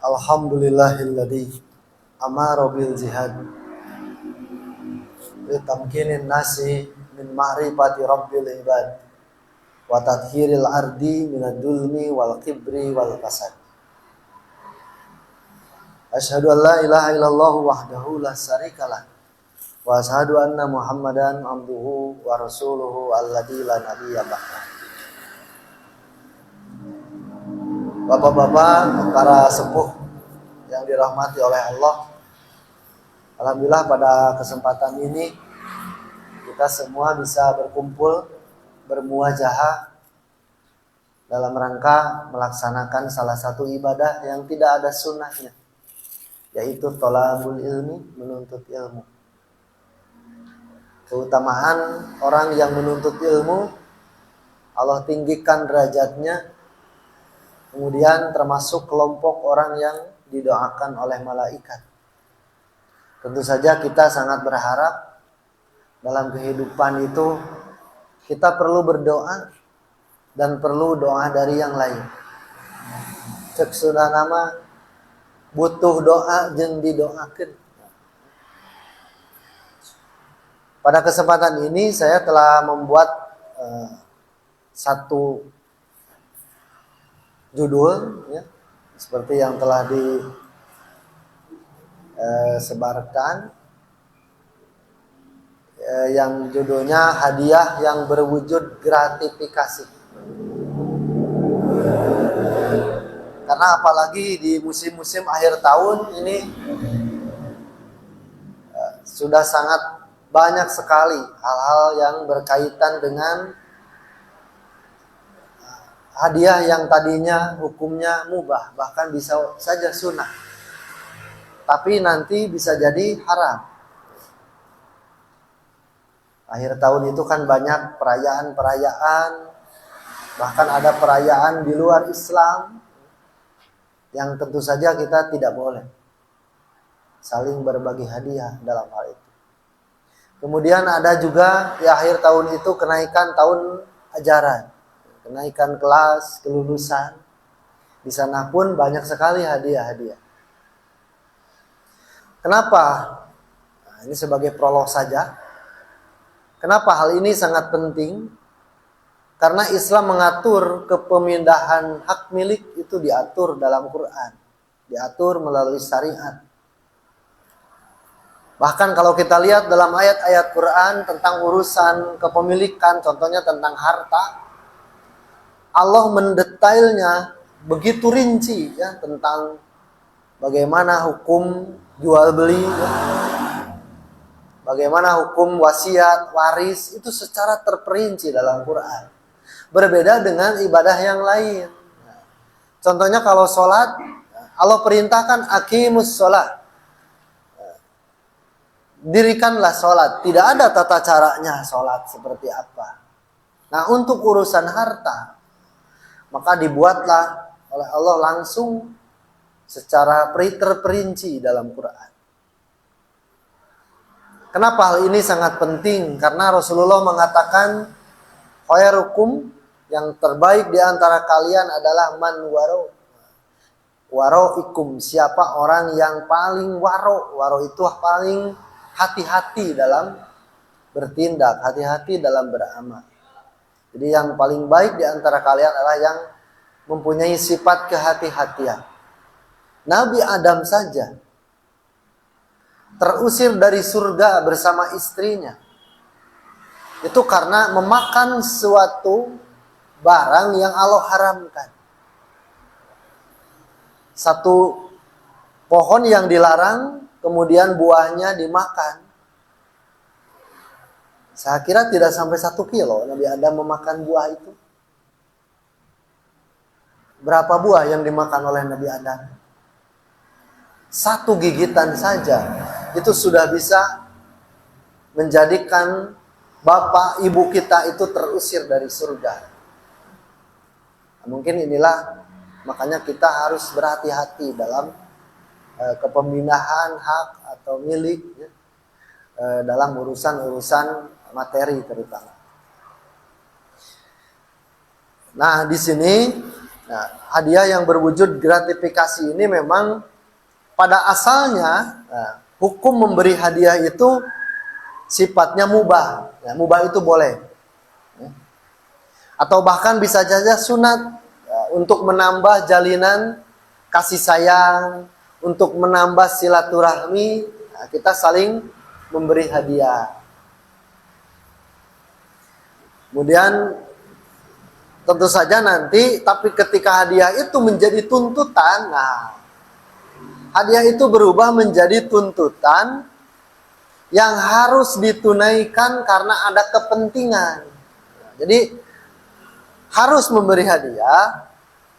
Alhamdulillahilladzi amara bil jihad li tamkinin nasi min ma'rifati rabbil ibad wa tadhhiril ardi minad dulmi wal kibri wal kasad. Asyhadu an la ilaha illallah wahdahu la syarikalah wa asyhadu anna Muhammadan abduhu wa rasuluhu alladzi la nabiyya ba'dah. Bapak-bapak, para sepuh yang dirahmati oleh Allah, alhamdulillah pada kesempatan ini kita semua bisa berkumpul bermuajahah dalam rangka melaksanakan salah satu ibadah yang tidak ada sunnahnya, yaitu thalabul ilmi, menuntut ilmu. Keutamaan orang yang menuntut ilmu, Allah tinggikan derajatnya. Kemudian termasuk kelompok orang yang didoakan oleh malaikat. Tentu saja kita sangat berharap dalam kehidupan itu kita perlu berdoa dan perlu doa dari yang lain. Cek sudah nama butuh doa jeung didoakeun. Pada kesempatan ini saya telah membuat satu judul, ya, seperti yang telah disebarkan, yang judulnya hadiah yang berwujud gratifikasi. Karena apalagi di musim-musim akhir tahun ini sudah sangat banyak sekali hal-hal yang berkaitan dengan hadiah yang tadinya hukumnya mubah, bahkan bisa saja sunnah, tapi nanti bisa jadi haram. Akhir tahun itu kan banyak perayaan-perayaan, bahkan ada perayaan di luar Islam yang tentu saja kita tidak boleh saling berbagi hadiah dalam hal itu. Kemudian ada juga di akhir tahun itu kenaikan tahun ajaran, kenaikan kelas, kelulusan. Di sana pun banyak sekali hadiah-hadiah. Kenapa? Nah, ini sebagai prolog saja. Kenapa hal ini sangat penting? Karena Islam mengatur kepemindahan hak milik itu diatur dalam Quran. Diatur melalui syariat. Bahkan kalau kita lihat dalam ayat-ayat Quran tentang urusan kepemilikan, contohnya tentang harta, Allah mendetailnya begitu rinci, ya, tentang bagaimana hukum jual beli, ya, bagaimana hukum wasiat, waris, itu secara terperinci dalam Quran. Berbeda dengan ibadah yang lain. Contohnya kalau sholat, Allah perintahkan aqimus sholat, dirikanlah sholat. Tidak ada tata caranya sholat seperti apa. Nah, untuk urusan harta, maka dibuatlah oleh Allah langsung secara terperinci dalam Quran. Kenapa hal ini sangat penting? Karena Rasulullah mengatakan khairukum, yang terbaik di antara kalian adalah man waro'ikum, siapa orang yang paling waro itu paling hati-hati dalam bertindak, hati-hati dalam beramal. Jadi yang paling baik di antara kalian adalah yang mempunyai sifat kehati-hatian. Nabi Adam saja terusir dari surga bersama istrinya. Itu karena memakan suatu barang yang Allah haramkan. Satu pohon yang dilarang, kemudian buahnya dimakan. Saya kira tidak sampai 1 kilo Nabi Adam memakan buah itu. Berapa buah yang dimakan oleh Nabi Adam? 1 gigitan saja itu sudah bisa menjadikan bapak ibu kita itu terusir dari surga. Mungkin inilah makanya kita harus berhati-hati dalam kepemilikan hak atau milik, ya, dalam urusan-urusan materi terutama. Nah, di sini Nah, hadiah yang berwujud gratifikasi ini memang pada asalnya hukum memberi hadiah itu sifatnya mubah. Ya, mubah itu boleh. Atau bahkan bisa saja sunat untuk menambah jalinan kasih sayang, untuk menambah silaturahmi, kita saling memberi hadiah. Kemudian tentu saja nanti, tapi ketika hadiah itu menjadi tuntutan, hadiah itu berubah menjadi tuntutan yang harus ditunaikan karena ada kepentingan. Jadi harus memberi hadiah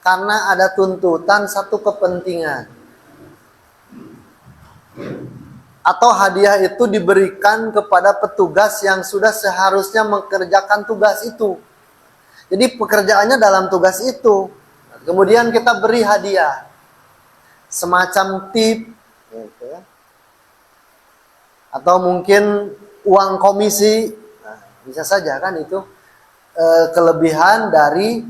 karena ada tuntutan satu kepentingan. Atau hadiah itu diberikan kepada petugas yang sudah seharusnya mengerjakan tugas itu. Jadi pekerjaannya dalam tugas itu. Kemudian kita beri hadiah. Semacam tip. Gitu ya. Atau mungkin uang komisi. Nah, bisa saja kan itu kelebihan dari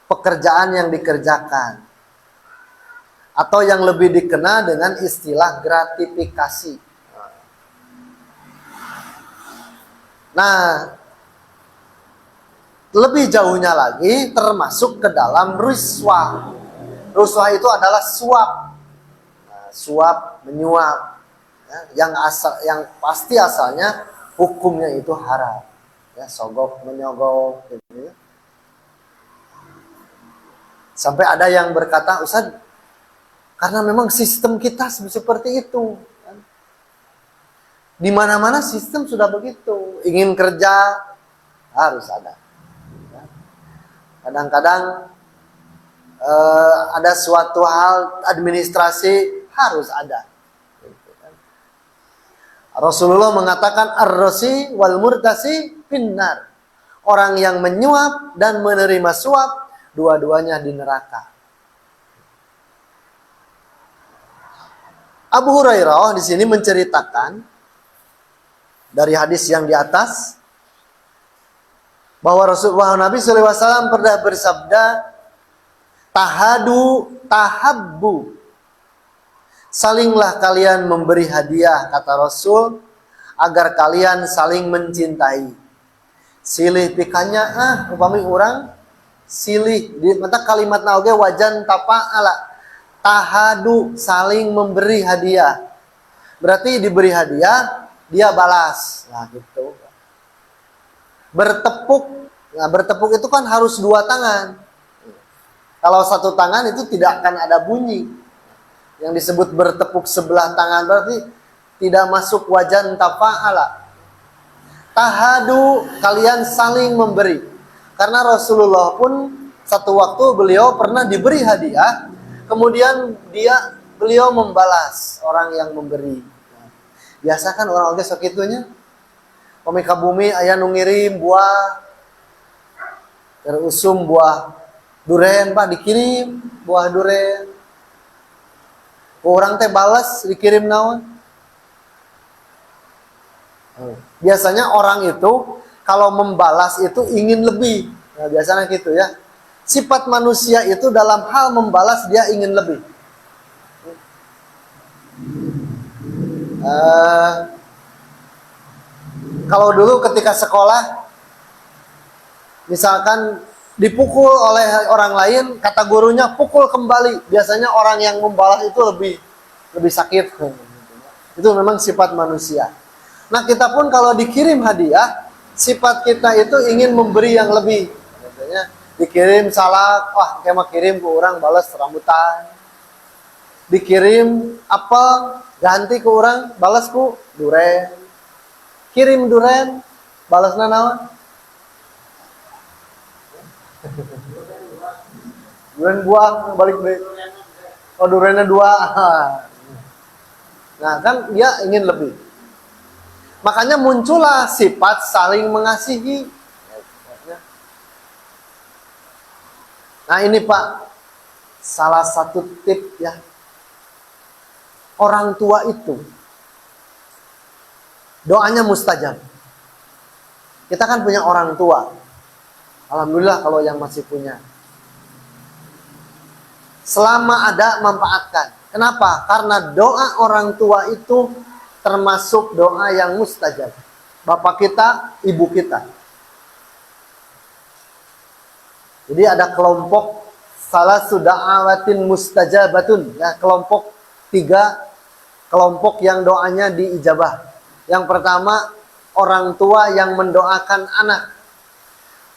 pekerjaan yang dikerjakan. Atau yang lebih dikenal dengan istilah gratifikasi. Nah, lebih jauhnya lagi termasuk ke dalam riswah. Riswah itu adalah suap. Suap, menyuap. Yang pasti asalnya hukumnya itu haram. Ya, sogok, menyogok. Gitu ya. Sampai ada yang berkata, Ustaz, karena memang sistem kita seperti itu. Di mana-mana sistem sudah begitu. Ingin kerja, harus ada. Kadang-kadang ada suatu hal administrasi, harus ada. Rasulullah mengatakan, ar-rasi wal murtasi finnar. Orang yang menyuap dan menerima suap, dua-duanya di neraka. Abu Hurairah di sini menceritakan dari hadis yang di atas bahwa Nabi SAW pernah bersabda, tahadu tahabbu, salinglah kalian memberi hadiah, kata Rasul, agar kalian saling mencintai. Silih pikannya upami orang silih di mata kalimat nauge wajan tapa'ala. Tahadu, saling memberi hadiah. Berarti diberi hadiah, dia balas. Nah gitu. Bertepuk. Nah bertepuk itu kan harus dua tangan. Kalau satu tangan itu tidak akan ada bunyi. Yang disebut bertepuk sebelah tangan berarti tidak masuk wajan tafa'ala. Tahadu, kalian saling memberi. Karena Rasulullah pun satu waktu beliau pernah diberi hadiah. Kemudian beliau membalas orang yang memberi. Biasa kan orang oge sok itunya. Pemika bumi aya nu ngirim buah terusum buah duren, Pak, dikirim buah duren. Orang teh balas dikirim naon? Biasanya orang itu kalau membalas itu ingin lebih. Nah, biasanya gitu ya. Sifat manusia itu dalam hal membalas dia ingin lebih. Kalau dulu ketika sekolah, misalkan dipukul oleh orang lain, kata gurunya pukul kembali. Biasanya orang yang membalas itu lebih sakit. Itu memang sifat manusia. Nah kita pun kalau dikirim hadiah, sifat kita itu ingin memberi yang lebih. Biasanya dikirim salak, wah kayak kirim ke orang balas rambutan. Dikirim apel, ganti ke orang balas ku duren. Kirim duren, balas naon? Duren buah balik balik. Oh durennya dua. Nah kan dia ingin lebih. Makanya muncullah sifat saling mengasihi. Nah ini Pak, salah satu tip ya. Orang tua itu doanya mustajab. Kita kan punya orang tua. Alhamdulillah kalau yang masih punya. Selama ada, manfaatkan. Kenapa? Karena doa orang tua itu termasuk doa yang mustajab. Bapak kita, ibu kita. Jadi ada kelompok salah suda'awatin mustajabatun. Ya, kelompok 3 kelompok yang doanya diijabah. Yang pertama, orang tua yang mendoakan anak.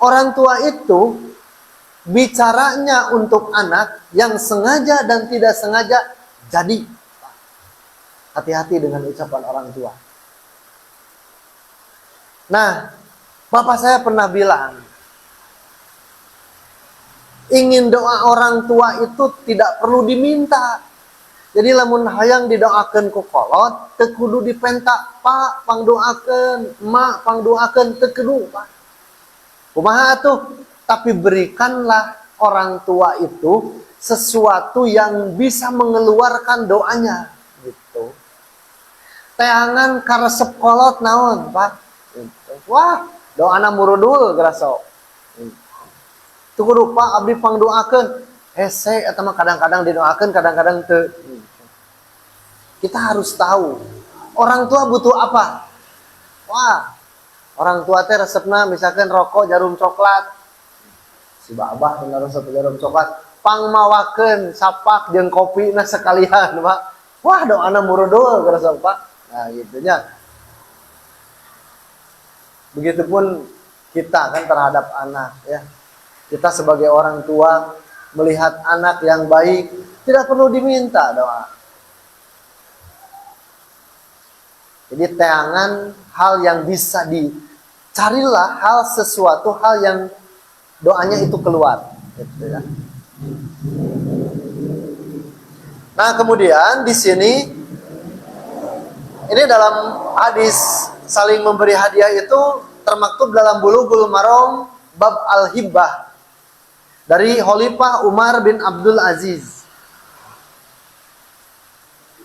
Orang tua itu bicaranya untuk anak yang sengaja dan tidak sengaja jadi. Hati-hati dengan ucapan orang tua. Nah, bapak saya pernah bilang, ingin doa orang tua itu tidak perlu diminta. Jadi lamun hayang didoakeun ku kolot, teu kudu dipentak, Pak, pangdoakeun, Mak, pangdoakeun, teu kudu, Pak. Kumaha atuh? Tapi berikanlah orang tua itu sesuatu yang bisa mengeluarkan doanya, gitu. Teangan karesep kolot naon, Pak? Gitu. Wah, doana murudul graso. Teu kudu, Pak, abdi pangdoakeun. Hese eta mah kadang-kadang didoakeun, kadang-kadang teu. Kita harus tahu orang tua butuh apa. Wah, orang tua teh resepna misalkan rokok jarum coklat. Si babah tinggal resep jarum coklat. Pangmawakeun sapak jeung kopina sekalian, Pak. Wah, doana murudul karasa, Pak. Nah, gitu nya. Begitupun kita kan terhadap anak, ya. Kita sebagai orang tua melihat anak yang baik tidak perlu diminta doa. Jadi teangan hal yang bisa dicarilah hal sesuatu hal yang doanya itu keluar. Gitu ya. Nah kemudian di sini ini dalam hadis saling memberi hadiah itu termaktub dalam Bulughul Maram bab al-hibbah dari Khalifah Umar bin Abdul Aziz.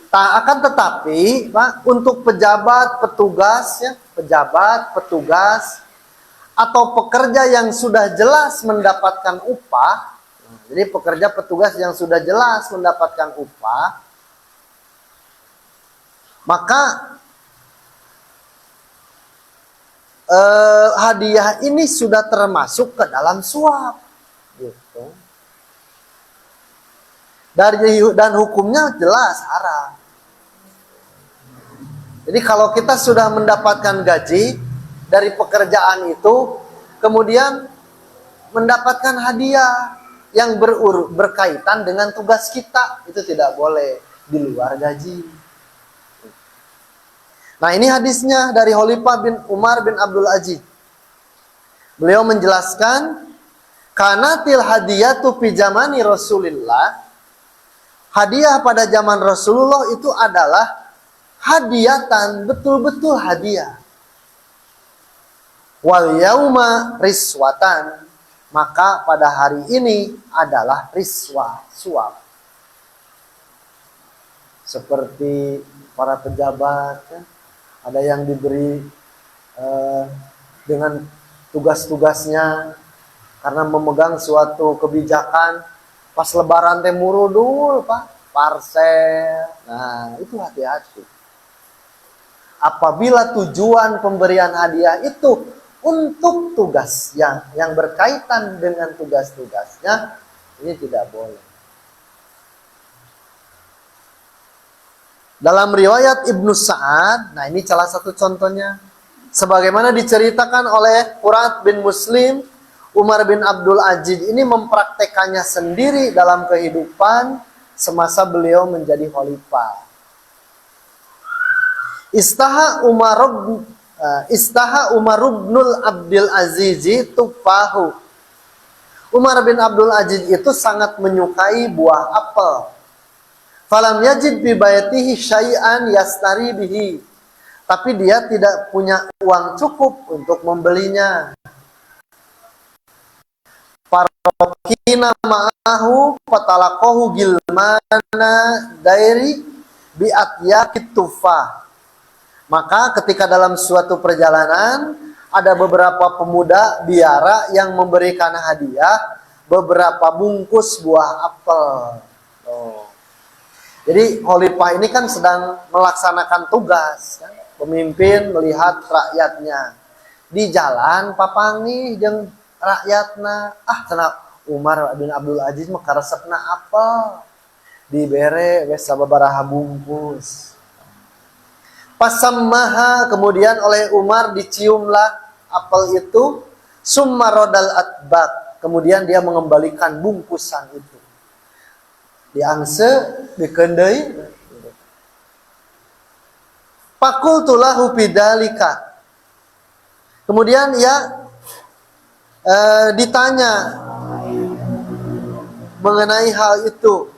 Akan tetapi, Pak, untuk pejabat, petugas, ya, pejabat, petugas, atau pekerja yang sudah jelas mendapatkan upah, jadi pekerja petugas yang sudah jelas mendapatkan upah, maka hadiah ini sudah termasuk ke dalam suap, gitu. Dan hukumnya jelas haram. Jadi kalau kita sudah mendapatkan gaji dari pekerjaan itu, kemudian mendapatkan hadiah yang berkaitan dengan tugas kita, itu tidak boleh di luar gaji. Nah ini hadisnya dari Khalifah bin Umar bin Abdul Aziz. Beliau menjelaskan, kanatil hadiyatu fi zamani Rasulillah. Hadiah pada zaman Rasulullah itu adalah hadiatan, betul-betul hadiah. Wal yauma riswatan, maka pada hari ini adalah riswah, suap. Seperti para pejabat, ya, ada yang diberi dengan tugas-tugasnya karena memegang suatu kebijakan. Pas lebaran teh murudul, Pak, parcel. Nah, itu hati-hati. Apabila tujuan pemberian hadiah itu untuk tugas yang berkaitan dengan tugas-tugasnya, ini tidak boleh. Dalam riwayat Ibnu Sa'ad, nah ini salah satu contohnya, sebagaimana diceritakan oleh Furat bin Muslim, Umar bin Abdul Aziz ini mempraktekannya sendiri dalam kehidupan semasa beliau menjadi khalifah. Istaha Umar ibnul Abdul Aziz tufahu. Umar bin Abdul Aziz itu sangat menyukai buah apel. Falam yajid bi baitihi syai'an yastari bihi. Tapi dia tidak punya uang cukup untuk membelinya. Farokina ma'ahu fatalaqahu gilmana dairi bi'atyaqit tufah. Maka ketika dalam suatu perjalanan ada beberapa pemuda biara yang memberikan hadiah beberapa bungkus buah apel. Oh. Jadi khalifah ini kan sedang melaksanakan tugas, kan? Pemimpin melihat rakyatnya. Di jalan papangi jeung rakyatna, cenah Umar bin Abdul Aziz mah karesepna apel. Dibere wes sababaraha bungkus. Pasammaha, kemudian oleh Umar diciumlah apel itu, summa rodal atbak, kemudian dia mengembalikan bungkusan itu. Diangse dikeundeuy. Fakultu lahu bidzalika. Kemudian ya ditanya mengenai hal itu.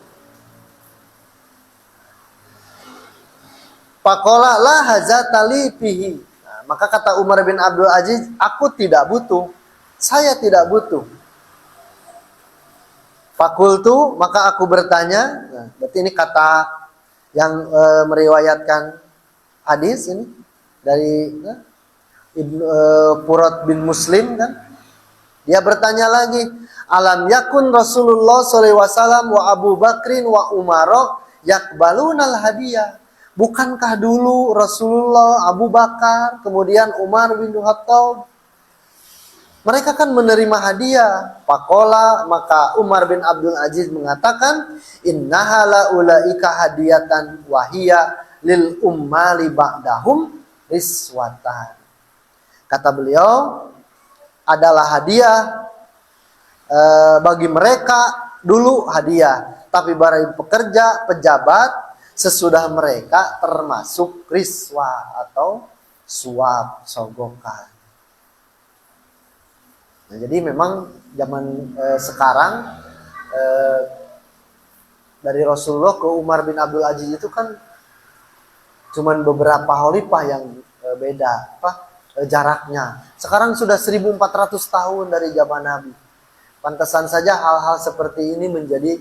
Faqala la hazata li fihi. Nah, maka kata Umar bin Abdul Aziz, aku tidak butuh. Saya tidak butuh. Fakultu, maka aku bertanya. Nah, berarti ini kata yang meriwayatkan hadis ini dari Furat bin Muslim kan. Dia bertanya lagi, alam yakun Rasulullah sallallahu alaihi wasallam wa Abu Bakrin wa Umar yakbalunal hadiah. Bukankah dulu Rasulullah, Abu Bakar, kemudian Umar bin Khattab, mereka kan menerima hadiah. Faqala, maka Umar bin Abdul Aziz mengatakan, innaha la ulaika hadiyatan wahiyya lil ummali ba'dahum riswatan. Kata beliau, adalah hadiah bagi mereka dulu hadiah, tapi bagi pekerja, pejabat sesudah mereka termasuk riswah atau suap, sogokan. Nah, jadi memang zaman sekarang dari Rasulullah ke Umar bin Abdul Aziz itu kan cuman beberapa khalifah yang beda jaraknya. Sekarang sudah 1400 tahun dari zaman Nabi. Pantesan saja hal-hal seperti ini menjadi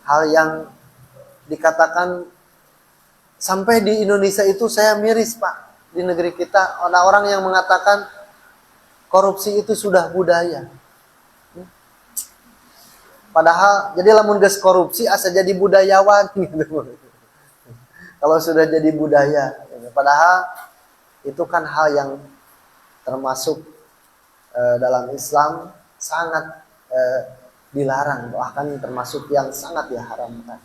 hal yang dikatakan sampai di Indonesia itu saya miris, Pak. Di negeri kita ada orang yang mengatakan korupsi itu sudah budaya. Padahal jadi lamun geus korupsi asa jadi budayawan gitu. Kalau sudah jadi budaya, padahal itu kan hal yang termasuk dalam Islam sangat dilarang, bahkan termasuk yang sangat diharamkan.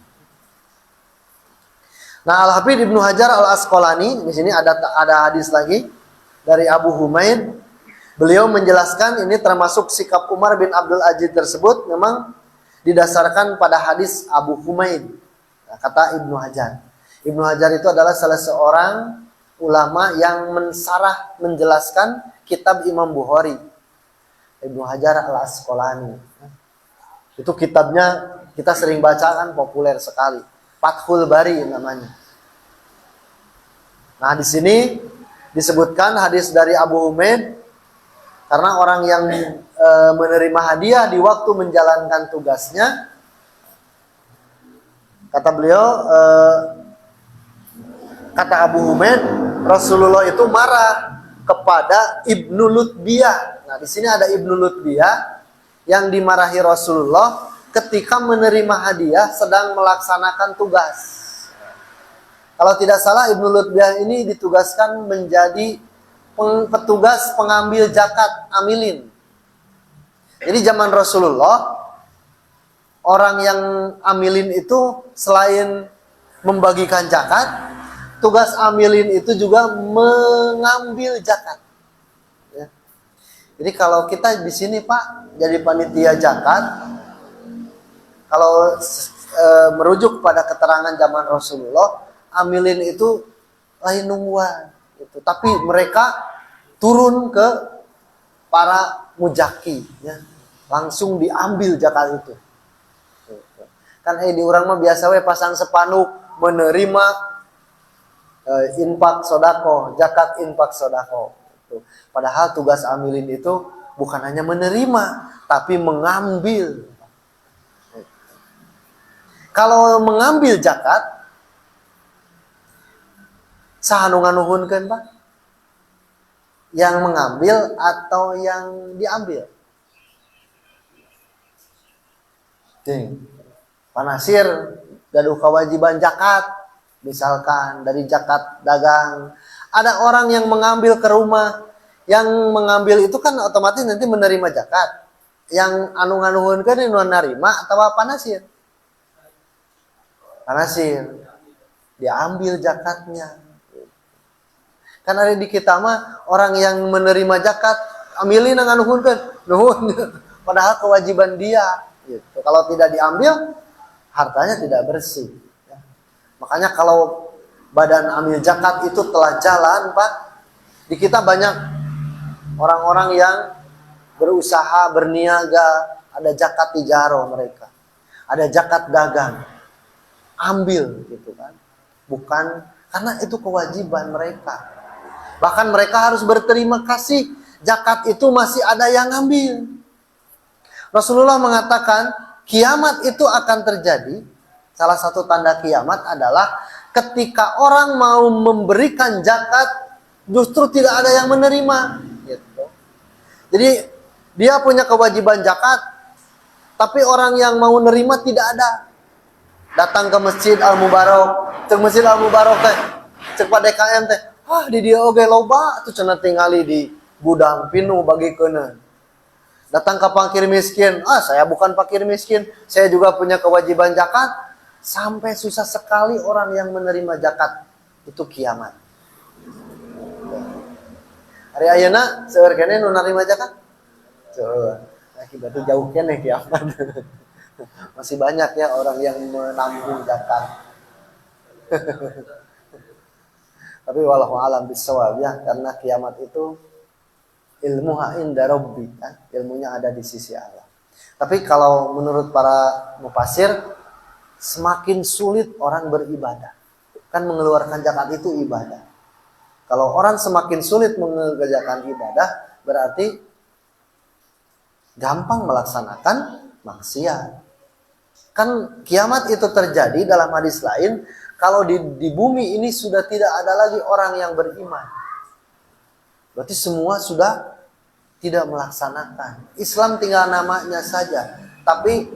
Nah, Al-Hafidz Ibnu Hajar Al-Asqalani, di sini ada hadis lagi dari Abu Humaid. Beliau menjelaskan ini termasuk sikap Umar bin Abdul Aziz tersebut memang didasarkan pada hadis Abu Humaid. Nah, kata Ibnu Hajar. Ibnu Hajar itu adalah salah seorang ulama yang mensarah, menjelaskan kitab Imam Bukhari. Ibnu Hajar Al-Asqalani. Itu kitabnya kita sering baca kan, populer sekali. Fathul Bari namanya. Nah, di sini disebutkan hadis dari Abu Humaid karena orang yang menerima hadiah di waktu menjalankan tugasnya, kata beliau, kata Abu Humaid, Rasulullah itu marah kepada Ibnu Lutbiyah. Nah, di sini ada Ibnu Lutbiyah yang dimarahi Rasulullah ketika menerima hadiah sedang melaksanakan tugas. Kalau tidak salah Ibnu Lutbiyah ini ditugaskan menjadi petugas pengambil zakat amilin. Jadi zaman Rasulullah, orang yang amilin itu selain membagikan zakat, tugas amilin itu juga mengambil zakat. Ya. Jadi kalau kita di sini Pak jadi panitia zakat, kalau merujuk pada keterangan zaman Rasulullah, amilin itu lain nungguan, gitu. Tapi mereka turun ke para mujaki, ya. Langsung diambil zakat itu. Kan di urang mah biasa we pasang sepanduk menerima infak sodako, zakat infak sodako. Gitu. Padahal tugas amilin itu bukan hanya menerima, tapi mengambil. Kalau mengambil zakat, saha nu nganuhunkeun Pak? Yang mengambil atau yang diambil? Panasir gaduh kewajiban zakat, misalkan dari zakat dagang. Ada orang yang mengambil ke rumah, yang mengambil itu kan otomatis nanti menerima zakat. Yang anu nganuhunkeun nu narima atawa panasir? Panasir. Diambil zakatnya. Kan ada di kita mah orang yang menerima zakat ambilin nganuhunkeun, nuhun. Padahal kewajiban dia gitu. Kalau tidak diambil, hartanya tidak bersih. Makanya kalau badan amil zakat itu telah jalan, Pak, di kita banyak orang-orang yang berusaha, berniaga, ada zakat tijaro mereka. Ada zakat dagang. Ambil gitu kan. Bukan karena itu kewajiban mereka. Bahkan mereka harus berterima kasih, zakat itu masih ada yang ngambil. Rasulullah mengatakan, kiamat itu akan terjadi. Salah satu tanda kiamat adalah ketika orang mau memberikan zakat, justru tidak ada yang menerima. Gitu. Jadi dia punya kewajiban zakat, tapi orang yang mau nerima tidak ada. Datang ke Masjid Al-Mubarak, cek Masjid Al-Mubarak teh, cek pada DKM teh, di dia oge loba tuh cenah tingali di gudang pinu bagi keuneun. Datang ke fakir miskin, saya bukan fakir miskin, saya juga punya kewajiban zakat. Sampai susah sekali orang yang menerima zakat, itu kiamat. Hari ayeuna seueur keneh nu narima zakat? Coba, akibatnya jauh keneh kiamat. Masih banyak ya orang yang menanggung zakat. Tapi wallahu alam bisawab ya, karena kiamat itu ilmuha inda rabbi, kan? Ilmunya ada di sisi Allah. Tapi kalau menurut para mufasir, semakin sulit orang beribadah. Kan mengeluarkan zakat itu ibadah. Kalau orang semakin sulit mengerjakan ibadah, berarti gampang melaksanakan maksiat. Kan kiamat itu terjadi dalam hadis lain, kalau di bumi ini sudah tidak ada lagi orang yang beriman. Berarti semua sudah tidak melaksanakan. Islam tinggal namanya saja, tapi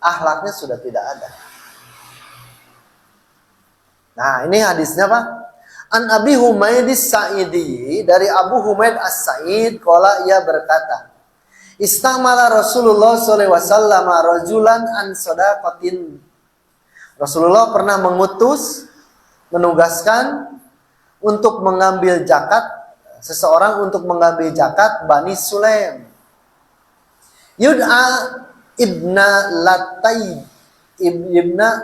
akhlaknya sudah tidak ada. Nah, ini hadisnya Pak. An Abi Humaid As-Sa'idi, dari Abu Humaid As-Sa'id, qala, ia berkata, istamala Rasulullah sallallahu alaihi wasallam rajulan an shadaqatin. Rasulullah pernah menugaskan untuk mengambil zakat, seseorang untuk mengambil zakat Bani Sulaim. Yud'a ibna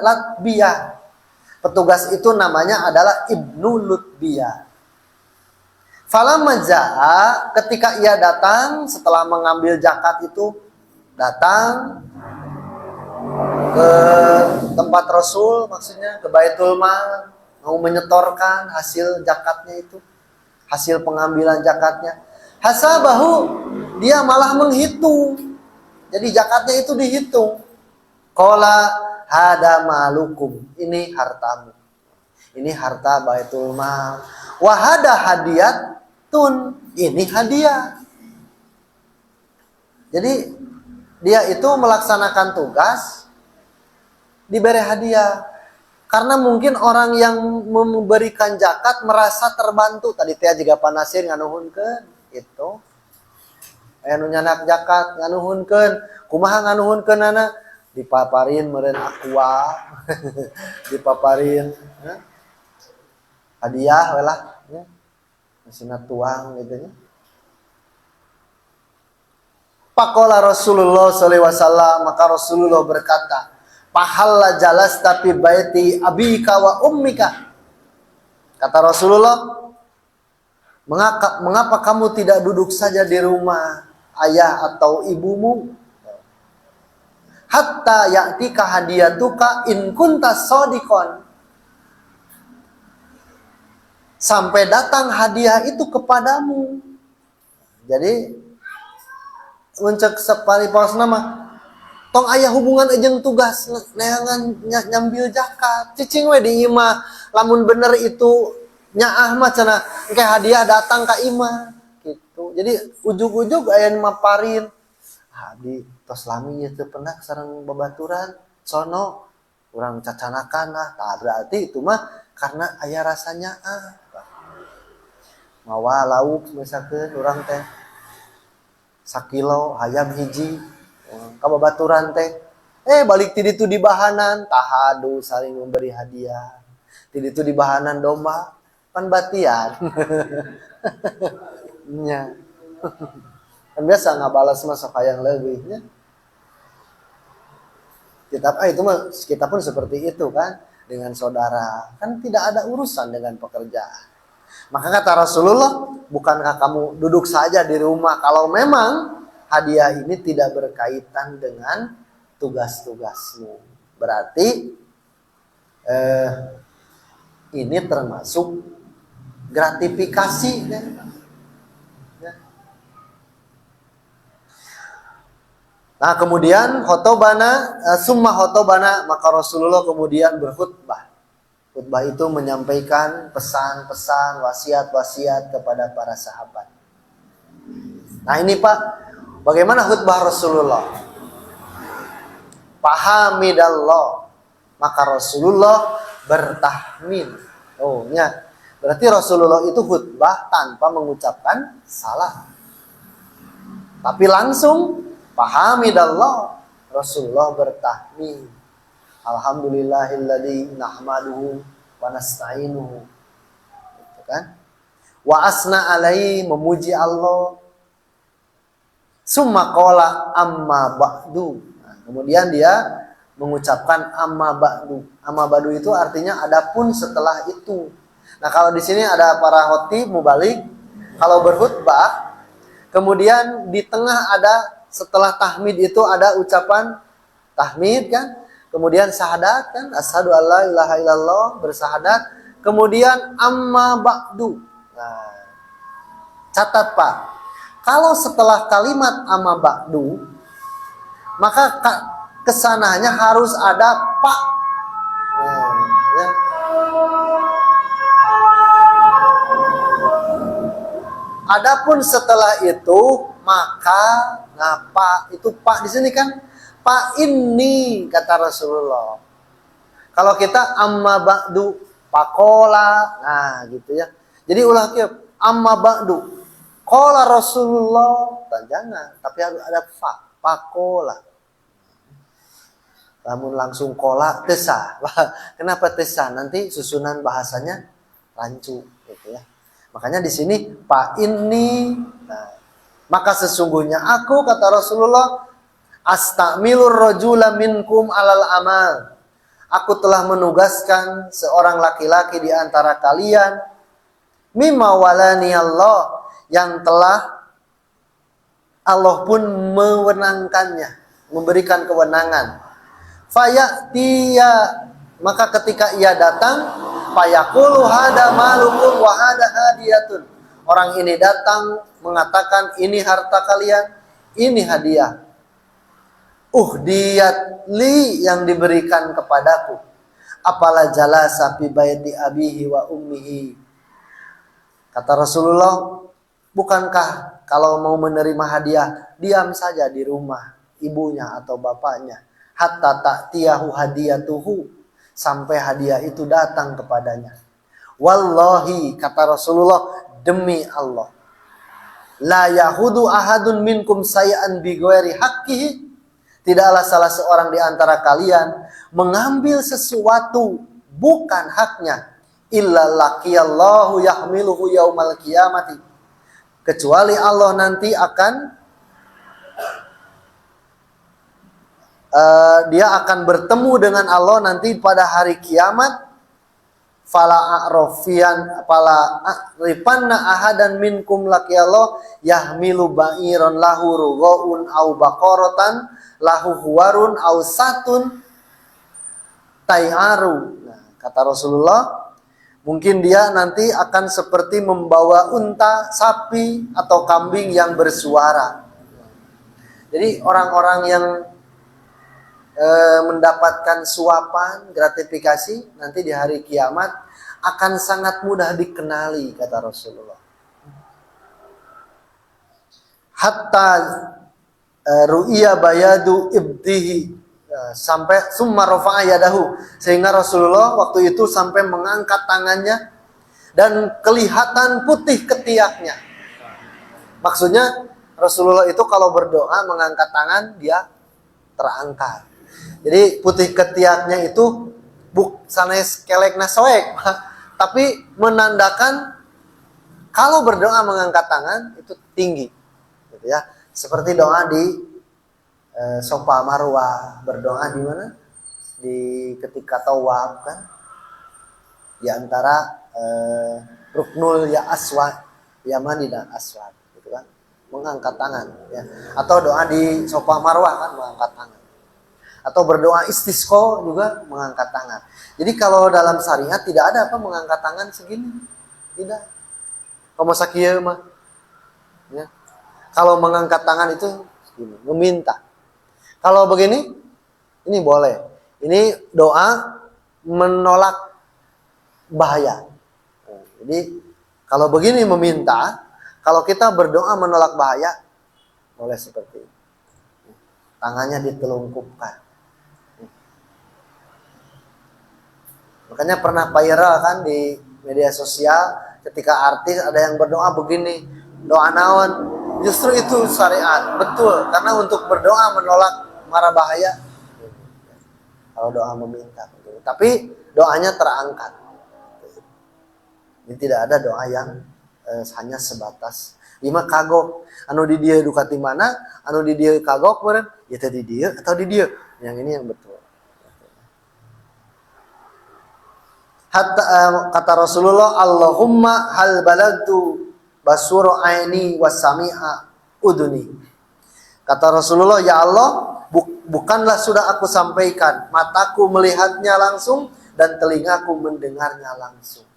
Latbiyah. Petugas itu namanya adalah Ibnu Lutbiyah. Falamma jaa, ketika ia datang setelah mengambil zakat itu, datang ke tempat Rasul, maksudnya ke Baitul Mal, mau menyetorkan hasil zakatnya itu, hasil pengambilan zakatnya. Hasabahu, dia malah menghitung. Jadi zakatnya itu dihitung. Qala hada malukum, ini hartamu. Ini harta Baitul Mal. Wa hada hadiyatun, ini hadiah. Jadi dia itu melaksanakan tugas, diberi hadiah. Karena mungkin orang yang memberikan zakat merasa terbantu. Tadi teh juga panasir nganuhunkeun itu. Aya nu nyanak zakat nganuhunkeun, kumaha nganuhunkeun anak? Dipaparin meureun aqua. Dipaparin hadiah we lah ya. Masina tuang gitu nya. Faqala Rasulullah sallallahu alaihi wasallam, maka Rasulullah berkata, "Pahalla jalasta fi baiti abika wa ummika." Kata Rasulullah, mengapa kamu tidak duduk saja di rumah ayah atau ibumu? Hatta ya'tika hadiyatuka in kunta shadiqan. Sampai datang hadiah itu kepadamu. Jadi muncak separi-paus nama tong aya hubungan jeung tugas neangan nyambil zakat. Cicing we di imah lamun bener itu nyaah mah cenah engke hadiah datang ka imah gitu. Jadi ujug-ujug aya maparin tos lami ieu teu pernah sareng babaturan sono urang cacanakan lah. Tah berarti itu mah karena aya rasanya mawa lauk misalkeun urang teh sakilo hayam hiji ka babaturan teh balik ti ditu di bahanan tahadu saling memberi hadiah ti ditu di bahanan domba pan batian nya kan biasa ngabalas mah sok hayang leubihnya itu mah kita pun seperti itu kan dengan saudara kan tidak ada urusan dengan pekerjaan. Maka kata Rasulullah, bukankah kamu duduk saja di rumah kalau memang hadiah ini tidak berkaitan dengan tugas-tugasmu. Berarti ini termasuk gratifikasi kan? Ya. Nah kemudian summa khotobana, maka Rasulullah kemudian berkhutbah. Khutbah itu menyampaikan pesan-pesan, wasiat-wasiat kepada para sahabat. Nah ini Pak, bagaimana khutbah Rasulullah? Pahamidallah, maka Rasulullah bertahmid. Oh ya, berarti Rasulullah itu khutbah tanpa mengucapkan salah, tapi langsung pahamidallah, Rasulullah bertahmid. Alhamdulillahilladzi nahmaduhu wa nasta'inuhu. Gitu kan? Wa asna alaihi, memuji Allah. Summa qala amma ba'du. Nah, kemudian dia mengucapkan amma ba'du. Amma ba'du itu artinya adapun setelah itu. Nah, kalau di sini ada para khotib mubalik, kalau berkhutbah, kemudian di tengah ada setelah tahmid itu ada ucapan tahmid kan? Kemudian syahadat kan, asyhadu alla ilaha illallah, bersahadat. Kemudian amma ba'du. Nah, catat Pak, kalau setelah kalimat amma ba'du, maka kesananya harus ada pak. Ya. Adapun setelah itu maka pak itu pak di sini kan Pak ini kata Rasulullah. Kalau kita amma ba'du pakola, nah gitu ya. Jadi ulah kieu amma ba'du. Qala Rasulullah, jangan, tapi harus ada pakola. Namun langsung kola tesa. Kenapa tesa? Nanti susunan bahasanya rancu gitu ya. Makanya di sini pak ini. Nah, maka sesungguhnya aku kata Rasulullah astamilur rajula minkum alal amal. Aku telah menugaskan seorang laki-laki di antara kalian mimma walani Allah, yang telah Allah pun mewenangkannya, memberikan kewenangan. Fayatiya, maka ketika ia datang, fayaqulu hada malukum wa hada hadiyatun. Orang ini datang mengatakan ini harta kalian, ini hadiah. Uhdiyat li, yang diberikan kepadaku. Apalah jalasa fi baiti abihi wa ummihi. Kata Rasulullah, bukankah kalau mau menerima hadiah diam saja di rumah ibunya atau bapaknya, hatta ta'tiyahu hadiyatuhu, sampai hadiah itu datang kepadanya. Wallahi, kata Rasulullah, demi Allah, la yahudu ahadun minkum say'an bi ghairi haqqihi, tidaklah salah seorang di antara kalian mengambil sesuatu bukan haknya, illa laqiyallahu yahmiluhu yaumal qiyamati, kecuali Allah nanti akan dia akan bertemu dengan Allah nanti pada hari kiamat. Fala rifanna ahadan minkum laqiyallah yahmilu ba'iran lahu rughaun au baqaratan lahu huwarun au satun tay'aru. Nah, kata Rasulullah, mungkin dia nanti akan seperti membawa unta, sapi atau kambing yang bersuara. Jadi orang-orang yang mendapatkan suapan, gratifikasi nanti di hari kiamat akan sangat mudah dikenali, kata Rasulullah. Hatta ru'iya bayadu ibtihi, sampai summa rafa'a yadahu, sehingga Rasulullah waktu itu sampai mengangkat tangannya dan kelihatan putih ketiaknya. Maksudnya Rasulullah itu kalau berdoa mengangkat tangan dia terangkat. Jadi putih ketiaknya itu sanes kelek nasoek, tapi menandakan kalau berdoa mengangkat tangan itu tinggi, gitu ya. Seperti doa di Sofa Marwah, berdoa di mana? Di ketika tawaf kan, di antara Ruknul ya Aswad, Yamani dan Aswad, gitu kan, mengangkat tangan, ya. Atau doa di Sofa Marwah kan mengangkat tangan. Atau berdoa istisqa juga mengangkat tangan. Jadi kalau dalam syariat tidak ada apa mengangkat tangan segini, tidak. Kamu sakit mah, ya. Kalau mengangkat tangan itu segini, meminta. Kalau begini, ini boleh. Ini doa menolak bahaya. Jadi kalau begini meminta, kalau kita berdoa menolak bahaya, boleh seperti ini. Tangannya ditelungkupkan. Makanya pernah viral kan di media sosial ketika artis ada yang berdoa begini, doa naon, justru itu syariat, betul, karena untuk berdoa menolak mara bahaya. Kalau doa meminta, tapi doanya terangkat. Ini tidak ada doa yang hanya sebatas lima kagok, anu di dia dukati mana, anu di dia kagok meren, ya tadi dia atau di dia, yang ini yang betul. Hatta kata Rasulullah, Allahumma hal balagtu basura aini wasami'a uduni. Kata Rasulullah, ya Allah, bukanlah sudah aku sampaikan, mataku melihatnya langsung dan telingaku mendengarnya langsung.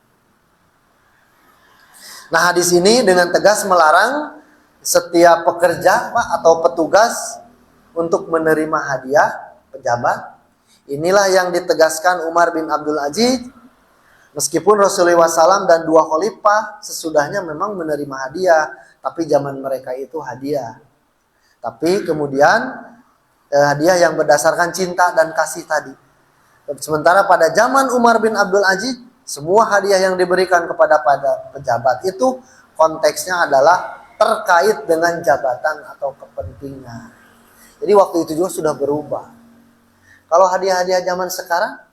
Nah, hadis ini dengan tegas melarang setiap pekerja atau petugas untuk menerima hadiah pejabat. Inilah yang ditegaskan Umar bin Abdul Aziz. Meskipun Rasulullah SAW dan dua khalifah sesudahnya memang menerima hadiah, tapi zaman mereka itu hadiah. Tapi kemudian hadiah yang berdasarkan cinta dan kasih tadi. Sementara pada zaman Umar bin Abdul Aziz, semua hadiah yang diberikan kepada pejabat itu konteksnya adalah terkait dengan jabatan atau kepentingan. Jadi waktu itu juga sudah berubah. Kalau hadiah-hadiah zaman sekarang,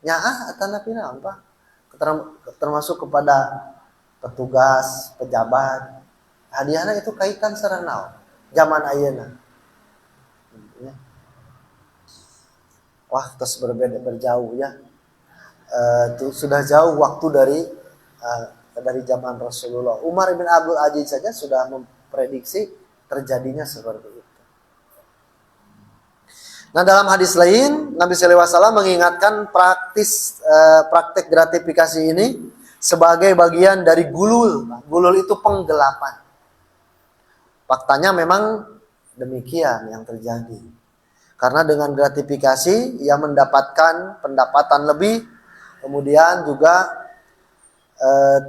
nyaah atau napina apa? Termasuk kepada petugas, pejabat, hadiahnya itu kaitan serenau zaman ayeuna. Wah, terus berbeda berjauh ya. Itu sudah jauh waktu dari zaman Rasulullah. Umar bin Abdul Aziz saja sudah memprediksi terjadinya seperti itu. Nah, dalam hadis lain Nabi sallallahu alaihi wasallam mengingatkan praktek gratifikasi ini sebagai bagian dari gulul. Gulul itu penggelapan. Faktanya memang demikian yang terjadi. Karena dengan gratifikasi ia mendapatkan pendapatan lebih, kemudian juga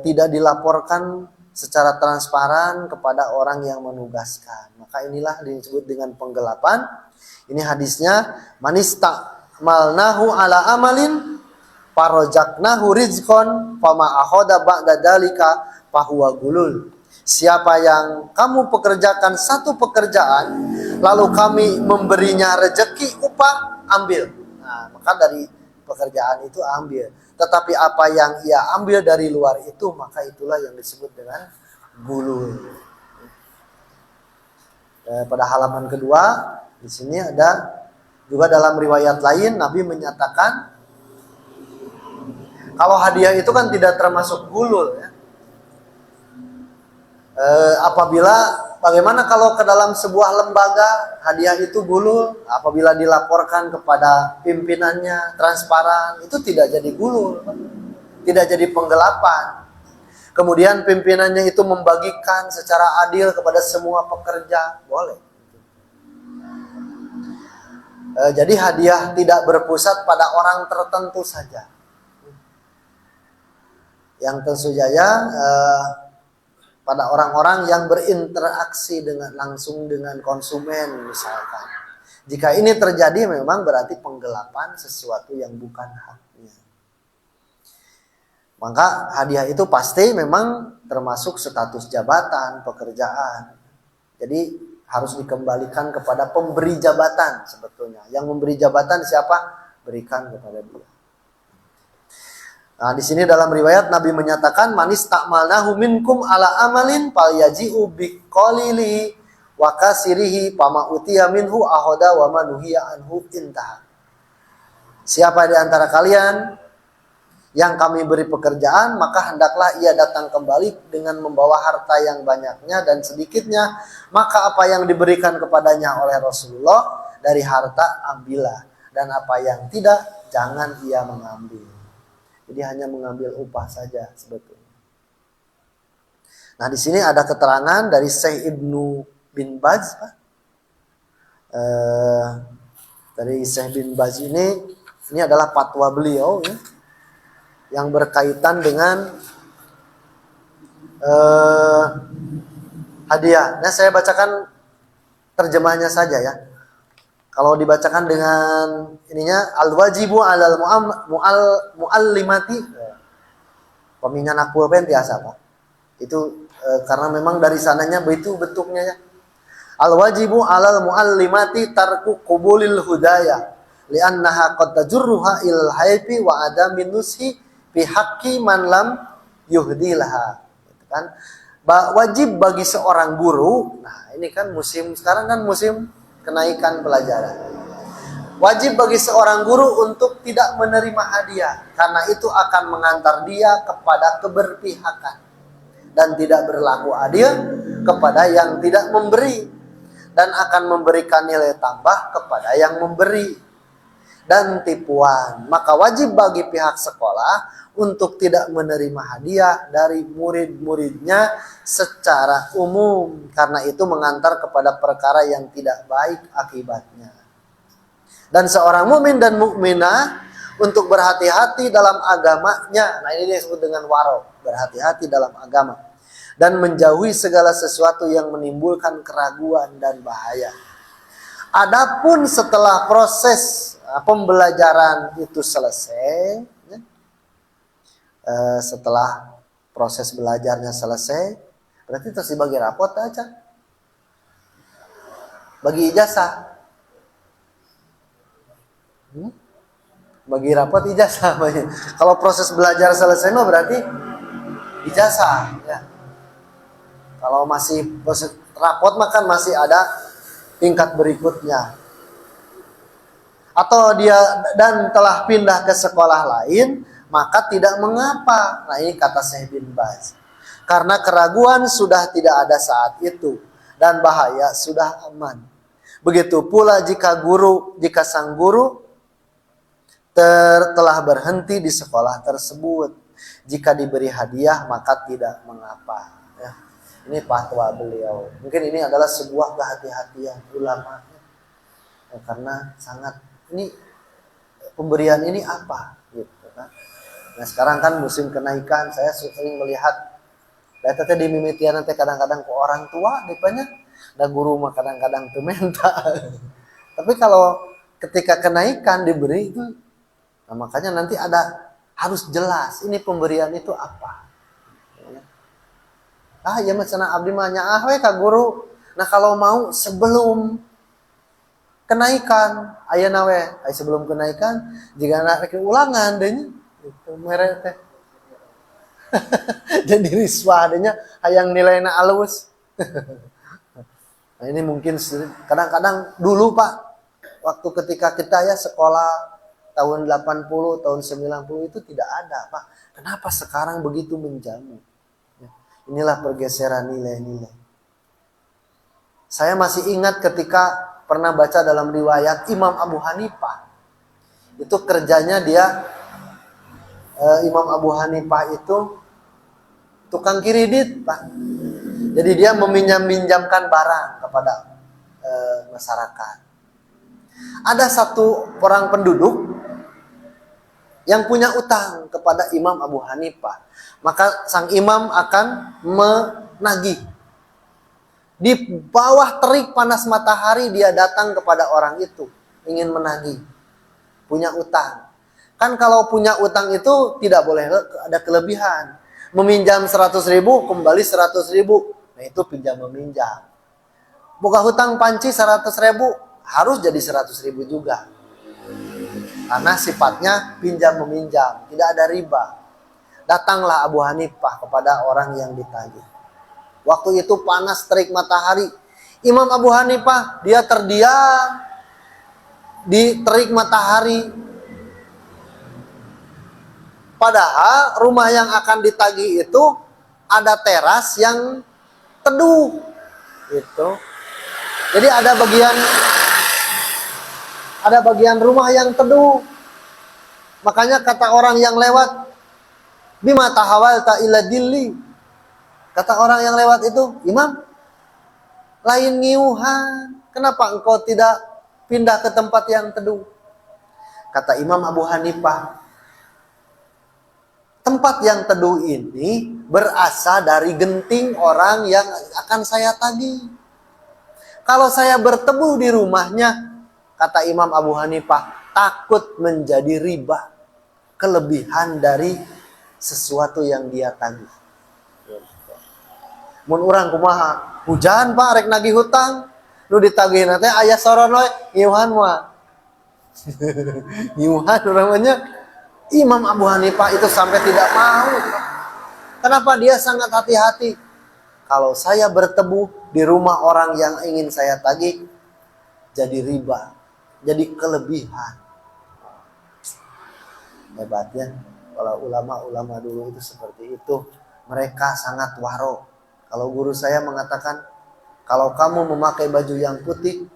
tidak dilaporkan secara transparan kepada orang yang menugaskan. Maka inilah disebut dengan penggelapan. Ini hadisnya, manista malnahu ala amalin farojaknahu rizqon fama akhoda ba'da dalika fahuwa gulul. Siapa yang kamu pekerjakan satu pekerjaan, lalu kami memberinya rezeki upah, ambil. Nah, maka dari pekerjaan itu ambil. Tetapi apa yang ia ambil dari luar itu, maka itulah yang disebut dengan gulul. Pada halaman kedua, di sini ada juga dalam riwayat lain Nabi menyatakan kalau hadiah itu kan tidak termasuk gulul ya. Bagaimana kalau ke dalam sebuah lembaga hadiah itu gulul, apabila dilaporkan kepada pimpinannya transparan, itu tidak jadi gulul, tidak jadi penggelapan. Kemudian pimpinannya itu membagikan secara adil kepada semua pekerja, boleh. Jadi hadiah tidak berpusat pada orang tertentu saja. Yang tentu saja pada orang-orang yang berinteraksi langsung dengan konsumen misalkan. Jika ini terjadi memang berarti penggelapan sesuatu yang bukan haknya. Maka hadiah itu pasti memang termasuk status jabatan, pekerjaan. Jadi harus dikembalikan kepada pemberi jabatan sebetulnya. Yang memberi jabatan siapa? Berikan kepada dia. Nah, di sini dalam riwayat Nabi menyatakan manis ta'malnahu minkum ala amalin falyaji'u biqalili wa kasirihi fama utiya minhu ahoda wa manuhiya anhu intaha. Siapa di antara kalian yang kami beri pekerjaan, maka hendaklah ia datang kembali dengan membawa harta yang banyaknya dan sedikitnya, maka apa yang diberikan kepadanya oleh Rasulullah dari harta ambillah, dan apa yang tidak jangan ia mengambil. Jadi hanya mengambil upah saja sebetulnya. Nah, di sini ada keterangan dari Syekh Ibnu bin Baz, dari Syekh bin Baz ini adalah fatwa beliau ya, yang berkaitan dengan hadiah. Nah, saya bacakan terjemahnya saja ya. Kalau dibacakan dengan ininya al-wajibu 'alal muallimati pemingan aku pen tiasa Pak. Itu karena memang dari sananya begitu bentuknya ya. Al-wajibu 'alal muallimati tarku qubulil hudaya li'annaha qad tajurruha ilal haifi wa adamin nushi fi haqqi man lam yuhdilaha. Gitu kan? Wajib bagi seorang guru. Nah, ini kan musim sekarang kan musim kenaikan pelajaran. Wajib bagi seorang guru untuk tidak menerima hadiah karena itu akan mengantar dia kepada keberpihakan dan tidak berlaku adil kepada yang tidak memberi dan akan memberikan nilai tambah kepada yang memberi dan tipuan. Maka wajib bagi pihak sekolah untuk tidak menerima hadiah dari murid-muridnya secara umum karena itu mengantar kepada perkara yang tidak baik akibatnya. Dan seorang mukmin dan mukminah untuk berhati-hati dalam agamanya. Nah, ini disebut dengan waro, berhati-hati dalam agama dan menjauhi segala sesuatu yang menimbulkan keraguan dan bahaya. Adapun setelah proses pembelajaran itu selesai, setelah proses belajarnya selesai, berarti terus dibagi rapot aja, bagi ijazah, bagi rapot ijazah. Kalau proses belajar selesai mah berarti ijazah. Ya. Kalau masih proses rapot mah kan masih ada tingkat berikutnya. Atau dia dan telah pindah ke sekolah lain, maka tidak mengapa. Nah, ini kata Syekh bin Baz. Karena keraguan sudah tidak ada saat itu dan bahaya sudah aman. Begitu pula jika sang guru telah berhenti di sekolah tersebut. Jika diberi hadiah maka tidak mengapa. Ya. Ini fatwa beliau. Mungkin ini adalah sebuah kehati-hatian ulama. Ya, karena sangat ini pemberian ini apa gitu kan. Nah, sekarang kan musim kenaikan, saya sering melihat data di mimitian nanti kadang-kadang ke orang tua dipanya dan guru mah kadang-kadang tuh minta. Tapi kalau ketika kenaikan diberi itu, nah makanya nanti harus jelas ini pemberian itu apa. Ya macana abdi mah nyaah we ka guru. Nah, kalau mau sebelum kenaikan ayeuna we, sebelum kenaikan jika anak ulangan deh itu mere teh. Jadi riswah adanya hayang nilainya alus. Nah, ini mungkin kadang-kadang dulu Pak, waktu ketika kita ya sekolah tahun 80, tahun 90 itu tidak ada Pak. Kenapa sekarang begitu menjamu? Inilah pergeseran nilai-nilai. Saya masih ingat ketika pernah baca dalam riwayat Imam Abu Hanifah. Itu kerjanya dia, Imam Abu Hanifah itu tukang kredit Pak. Jadi dia meminjamkan barang kepada masyarakat. Ada satu orang penduduk yang punya utang kepada Imam Abu Hanifah. Maka sang imam akan nagih. Di bawah terik panas matahari dia datang kepada orang itu, ingin menagih, punya utang. Kan kalau punya utang itu tidak boleh ada kelebihan. Meminjam 100.000 kembali 100.000. Nah itu pinjam meminjam. Buka hutang panci 100.000 harus jadi 100.000 juga. Karena sifatnya pinjam meminjam, tidak ada riba. Datanglah Abu Hanifah kepada orang yang ditagih. Waktu itu panas terik matahari. Imam Abu Hanifah dia terdiam di terik matahari. Padahal rumah yang akan ditagih itu ada teras yang teduh. Gitu. Jadi ada bagian rumah yang teduh. Makanya kata orang yang lewat, bima tahawalta ila dilli. Kata orang yang lewat itu, Imam, lain ngiuhan, kenapa engkau tidak pindah ke tempat yang teduh? Kata Imam Abu Hanifah, tempat yang teduh ini berasal dari genting orang yang akan saya tagih. Kalau saya berteduh di rumahnya, kata Imam Abu Hanifah, takut menjadi riba, kelebihan dari sesuatu yang dia tagih. Mun urang kumaha, hujan Pak rek nagih hutang, nu ditagih nanti aya soron we ngiuhan mah. Ngiuhan namanya. Imam Abu Hanifah itu sampai tidak mau. Kenapa dia sangat hati-hati? Kalau saya berteduh di rumah orang yang ingin saya tagih, jadi riba, jadi kelebihan. Hebatnya, kalau ulama-ulama dulu itu seperti itu, mereka sangat waro. Kalau guru saya mengatakan, kalau kamu memakai baju yang putih,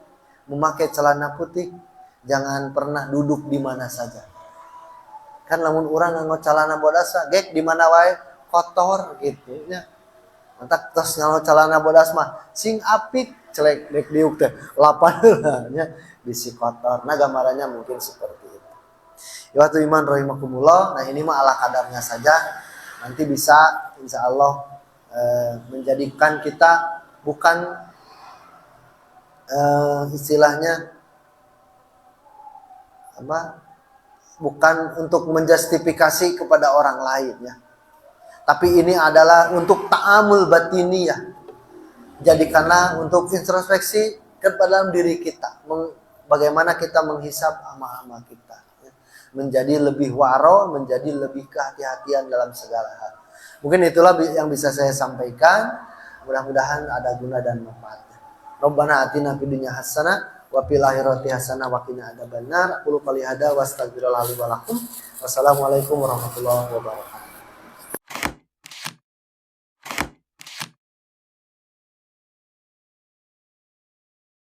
memakai celana putih, jangan pernah duduk di mana saja. Kan lamun urang nganggo celana bodas gek di mana wae kotor gitu nya. Mantak tos nganggo celana bodas mah sing apik celek dek diuk teh lapan nya bisi kotor. Nah gambarannya mungkin seperti itu. Ya waktu iman rahimakumullah, nah ini mah ala kadarnya saja. Nanti bisa insyaallah menjadikan kita bukan istilahnya apa? Bukan untuk menjustifikasi kepada orang lain ya. Tapi ini adalah untuk ta'amul batiniyah. Jadikanlah untuk introspeksi kepada dalam diri kita. Bagaimana kita menghisab amal-amal kita. Menjadi lebih waro, menjadi lebih kehati-hatian dalam segala hal. Mungkin itulah yang bisa saya sampaikan. Mudah-mudahan ada guna dan manfaatnya. Rabbana atina fid dunya hasanah wa fil akhirati hasanah wa qina adzabannar. Aqulu qouli hadza wa astaghfirullaha li wa lakum. Wassalamualaikum warahmatullahi wabarakatuh.